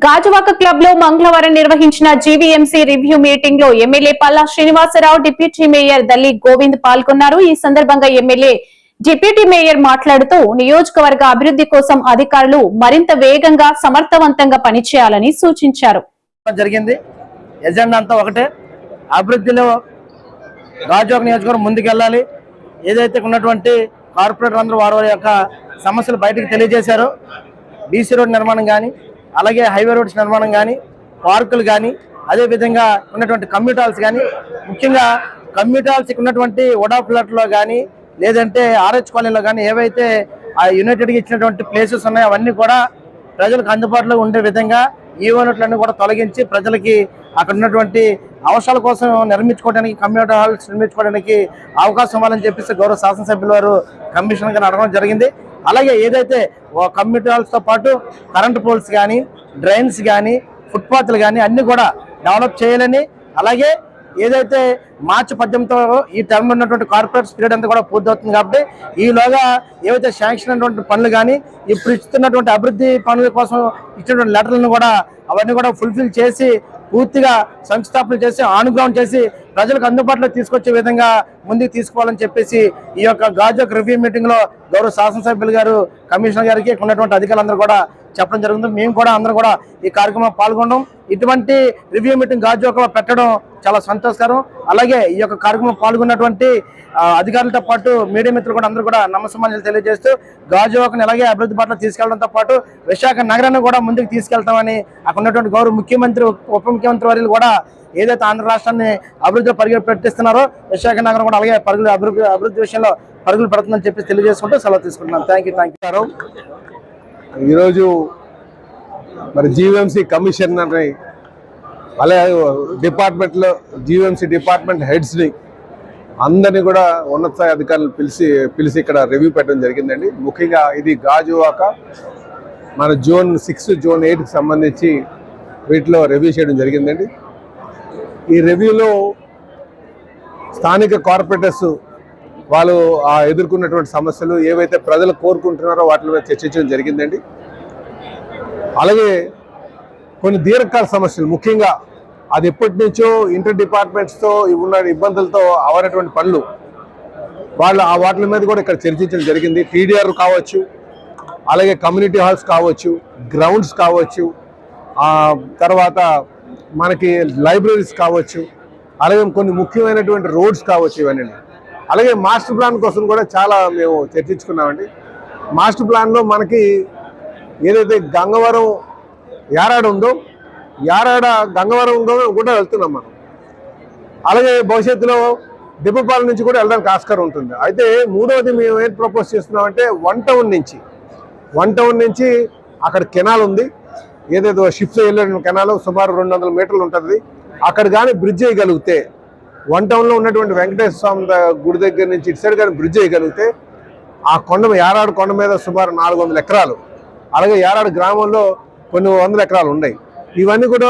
Gajuwaka club లో మంగళవారం నిర్వహించిన జీవీఎంసీ రివ్యూ మీటింగ్ లో MLA Palla Srinivasarao, deputy mayor Dalli Govind పాల్గొన్నారు. ఈ సందర్భంగా ఎమ్మెల్యే, డిప్యూటీ మేయర్ మాట్లాడుతూ నియోజకవర్గ అభివృద్ధి కోసం అధికారులు మరింత వేగంగా, సమర్థవంతంగా పనిచేయాలని సూచించారు. జరిగింది ఎజెండా అంతా ఒకటే, అభివృద్ధిలో గాజువాక నియోజకవర్గం ముందుకెళ్ళాలి. ఏదైతే ఉన్నటువంటి కార్పొరేటర్ అందరూ వారి యొక్క సమస్యలు బయటకు తెలియజేశారో, బీసీ రోడ్ నిర్మాణం కానీ, అలాగే హైవే రోడ్స్ నిర్మాణం కానీ, పార్కులు కానీ, అదేవిధంగా ఉన్నటువంటి కమ్యూనిటీ కానీ, ముఖ్యంగా కమ్యూనిటీ ఉన్నటువంటి వడా ఫ్లాట్లో కానీ, లేదంటే ఆర్హెచ్ కాలనీలో కానీ ఏవైతే ఆ యునైటెడ్కి ఇచ్చినటువంటి ప్లేసెస్ ఉన్నాయో అవన్నీ కూడా ప్రజలకు అందుబాటులో ఉండే విధంగా ఈ యూనిట్లన్నీ కూడా తొలగించి ప్రజలకి అక్కడ ఉన్నటువంటి అవసరాల కోసం నిర్మించుకోవడానికి, కమ్యూనిటీ హాల్స్ నిర్మించుకోవడానికి అవకాశం ఇవ్వాలని చెప్పేసి గౌరవ శాసనసభ్యుల వారు కమిషనర్ గారిని అడగడం జరిగింది. అలాగే ఏదైతే కమ్యూనిటీ హాల్స్తో పాటు కరెంట్ పోల్స్ కానీ, డ్రైన్స్ కానీ, ఫుట్పాత్లు కానీ అన్ని కూడా డెవలప్ చేయాలని, అలాగే ఏదైతే మార్చి 18తో ఈ టర్మ్ ఉన్నటువంటి కార్పొరేట్ పీరియడ్ అంతా కూడా పూర్తవుతుంది కాబట్టి ఈలోగా ఏవైతే శాంక్షన్ అయినటువంటి పనులు కానీ, ఇప్పుడు ఇస్తున్నటువంటి అభివృద్ధి పనుల కోసం ఇచ్చినటువంటి లెటర్లను కూడా అవన్నీ కూడా ఫుల్ఫిల్ చేసి పూర్తిగా శంకుస్థాపన చేసి ఆన్ గ్రౌండ్ చేసి ప్రజలకు అందుబాటులో తీసుకొచ్చే విధంగా ముందుకు తీసుకోవాలని చెప్పేసి ఈ యొక్క గాజువాక రివ్యూ మీటింగ్ లో గౌరవ శాసనసభ్యులు గారు, కమిషనర్ గారికి ఉన్నటువంటి అధికారులందరూ కూడా చెప్పడం జరుగుతుంది. మేము కూడా అందరూ కూడా ఈ కార్యక్రమంలో పాల్గొనడం, ఇటువంటి రివ్యూ మీటింగ్ గాజువాకలో పెట్టడం చాలా సంతోషకరం. అలాగే ఈ యొక్క కార్యక్రమం పాల్గొన్నటువంటి అధికారులతో పాటు మీడియా మిత్రులు కూడా అందరూ కూడా నమస్కారాలు తెలియజేస్తూ గాజువాకను ఎలాగే అభివృద్ధి బాటలో తీసుకెళ్లడంతో పాటు విశాఖ నగరాన్ని కూడా ముందుకు తీసుకెళ్తామని అక్కడ ఉన్నటువంటి గౌరవ ముఖ్యమంత్రి, ఉప ముఖ్యమంత్రి వర్యులు కూడా ఏదైతే ఆంధ్ర రాష్ట్రాన్ని అభివృద్ధి పరుగులు పెట్టిస్తున్నారో విశాఖ నగరం కూడా అలాగే అభివృద్ధి విషయంలో పరుగులు పెడుతుందని చెప్పి తెలియజేసుకుంటూ సెలవు తీసుకుంటున్నాను. Thank you. ఈరోజు మరి జీవీఎంసీ కమిషనర్ని, అలాగే డిపార్ట్మెంట్లో జీవీఎంసీ డిపార్ట్మెంట్ హెడ్స్ని అందరినీ కూడా ఉన్నత స్థాయి అధికారులను పిలిచి ఇక్కడ రివ్యూ పెట్టడం జరిగిందండి. ముఖ్యంగా ఇది గాజువాక మన జోన్ 6, జోన్ 8కి సంబంధించి వీటిలో రివ్యూ చేయడం జరిగిందండి. ఈ రివ్యూలో స్థానిక కార్పొరేటర్స్ వాళ్ళు ఎదుర్కొన్నటువంటి సమస్యలు ఏవైతే ప్రజలు కోరుకుంటున్నారో వాటి మీద చర్చించడం జరిగిందండి. అలాగే కొన్ని దీర్ఘకాల సమస్యలు, ముఖ్యంగా అది ఎప్పటి నుంచో ఇంటర్ డిపార్ట్మెంట్స్తో ఉన్న ఇబ్బందులతో అవనటువంటి పనులు వాటి మీద కూడా ఇక్కడ చర్చించడం జరిగింది. టీడీఆర్ కావచ్చు, అలాగే కమ్యూనిటీ హాల్స్ కావచ్చు, గ్రౌండ్స్ కావచ్చు, తర్వాత మనకి లైబ్రరీస్ కావచ్చు, అలాగే కొన్ని ముఖ్యమైనటువంటి రోడ్స్ కావచ్చు, ఇవన్నీ. అలాగే మాస్టర్ ప్లాన్ కోసం కూడా చాలా మేము చర్చించుకున్నామండి. మాస్టర్ ప్లాన్లో మనకి ఏదైతే గంగవరం యారాడ ఉందో, యారాడ గంగవరం కూడా వెళ్తున్నాం మనం. అలాగే భవిష్యత్తులో దిబ్బపాలెం నుంచి కూడా వెళ్ళడానికి ఆస్కారం ఉంటుంది. అయితే మూడవది మేము ఏం ప్రపోజ్ చేస్తున్నామంటే వన్ టౌన్ నుంచి అక్కడ కెనాల్ ఉంది, ఏదేదో షిప్స్ వెళ్ళే కెనాల్ సుమారు 200 మీటర్లు ఉంటుంది. అక్కడ కానీ బ్రిడ్జ్ వేయగలిగితే, వన్ టౌన్లో ఉన్నటువంటి వెంకటేశ్వర స్వామి గుడి దగ్గర నుంచి ఇటు సైడ్ కానీ బ్రిడ్జ్ వేయగలిగితే ఆ యారాడు కొండ మీద సుమారు 400 ఎకరాలు, అలాగే యారాడు గ్రామంలో కొన్ని 100 ఎకరాలు ఉన్నాయి. ఇవన్నీ కూడా